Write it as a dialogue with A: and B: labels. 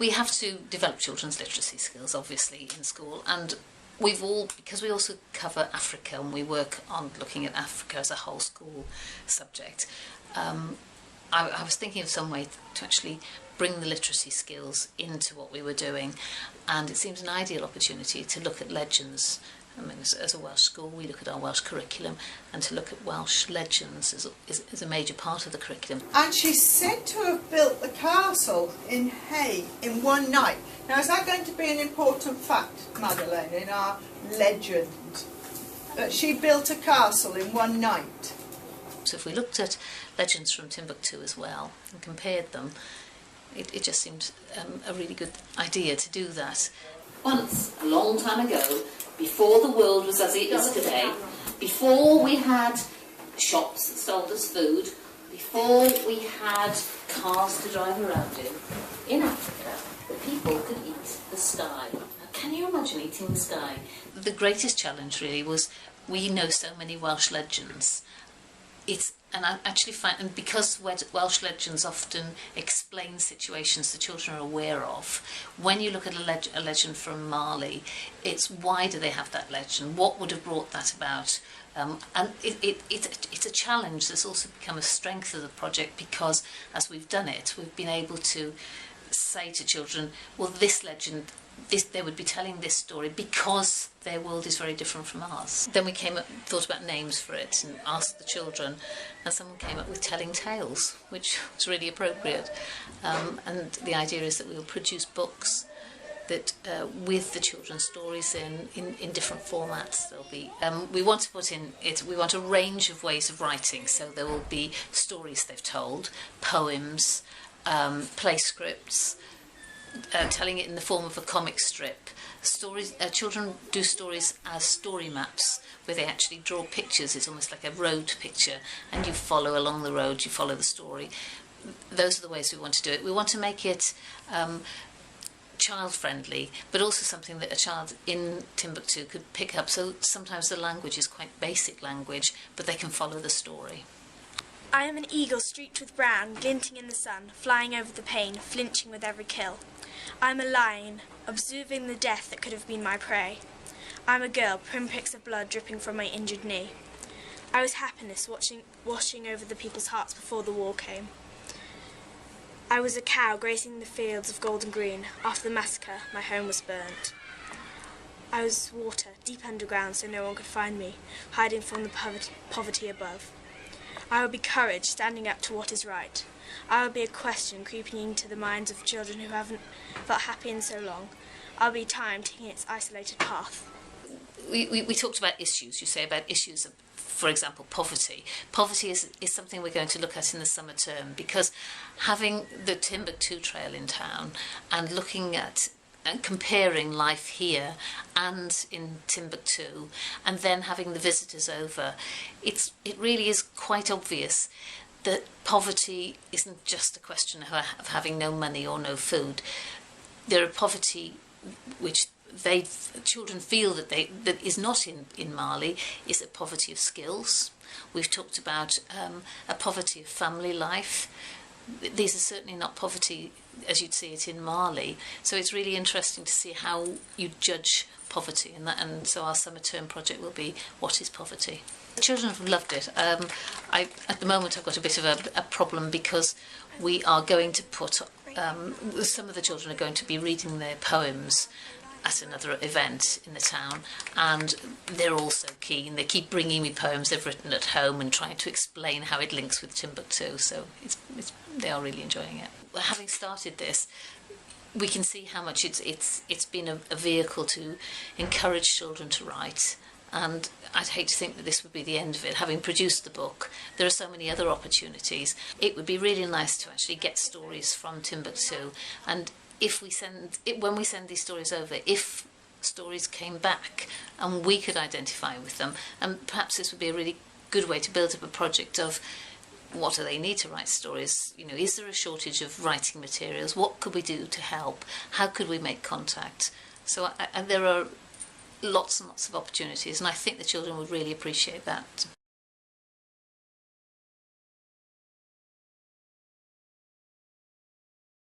A: We have to develop children's literacy skills, obviously, in school, and because we also cover Africa and we work on looking at Africa as a whole school subject, I was thinking of some way to actually bring the literacy skills into what we were doing, and it seems an ideal opportunity to look at legends. I mean, as a Welsh school, we look at our Welsh curriculum, and to look at Welsh legends is a major part of the curriculum.
B: And she's said to have built the castle in Hay in one night. Now, is that going to be an important fact, Madeleine, in our legend? That she built a castle in one night?
A: So if we looked at legends from Timbuktu as well and compared them, it just seemed a really good idea to do that. Once, a long time ago, before the world was as it is today, before we had shops that sold us food, before we had cars to drive around in Africa, the people could eat the sky. Now, can you imagine eating the sky? The greatest challenge really was we know so many Welsh legends. And because Welsh legends often explain situations the children are aware of, when you look at a legend from Mali, it's why do they have that legend? What would have brought that about? And it's a challenge that's also become a strength of the project, because as we've done it, we've been able to say to children, well, this legend, they would be telling this story because their world is very different from ours. Then we thought about names for it and asked the children, and someone came up with telling tales, which was really appropriate. And the idea is that we will produce books that with the children's stories in different formats. There'll be we want to put in it. We want a range of ways of writing. So there will be stories they've told, poems, play scripts. Telling it in the form of a comic strip. Stories. Children do stories as story maps, where they actually draw pictures. It's almost like a road picture, and you follow along the road, you follow the story. Those are the ways we want to do it. We want to make it child-friendly, but also something that a child in Timbuktu could pick up. So sometimes the language is quite basic language, but they can follow the story.
C: I am an eagle streaked with brown, glinting in the sun, flying over the pane, flinching with every kill. I am a lion, observing the death that could have been my prey. I am a girl, pinpricks of blood dripping from my injured knee. I was happiness washing over the people's hearts before the war came. I was a cow grazing the fields of gold and green. After the massacre, my home was burnt. I was water, deep underground so no one could find me, hiding from the poverty above. I will be courage, standing up to what is right. I will be a question creeping into the minds of children who haven't felt happy in so long. I'll be time taking its isolated path.
A: We talked about issues, you say about issues of, for example, poverty. Poverty is something we're going to look at in the summer term, because having the Timbuktu Trail in town and looking at and comparing life here and in Timbuktu, and then having the visitors over, it really is quite obvious that poverty isn't just a question of having no money or no food. There are poverty which children feel that is not in Mali, is a poverty of skills. We've talked about a poverty of family life. These are certainly not poverty as you'd see it in Mali. So it's really interesting to see how you judge poverty, and so our summer term project will be what is poverty. The children have loved it. At the moment I've got a bit of a problem, because we are going to put some of the children are going to be reading their poems at another event in the town, and they're also keen. They keep bringing me poems they've written at home and trying to explain how it links with Timbuktu, so they are really enjoying it. Having started this, we can see how much it's been a vehicle to encourage children to write, and I'd hate to think that this would be the end of it. Having produced the book, there are so many other opportunities. It would be really nice to actually get stories from Timbuktu, and when we send these stories over, if stories came back and we could identify with them, and perhaps this would be a really good way to build up a project of what do they need to write stories? You know, is there a shortage of writing materials? What could we do to help? How could we make contact? So there are lots and lots of opportunities, and I think the children would really appreciate that.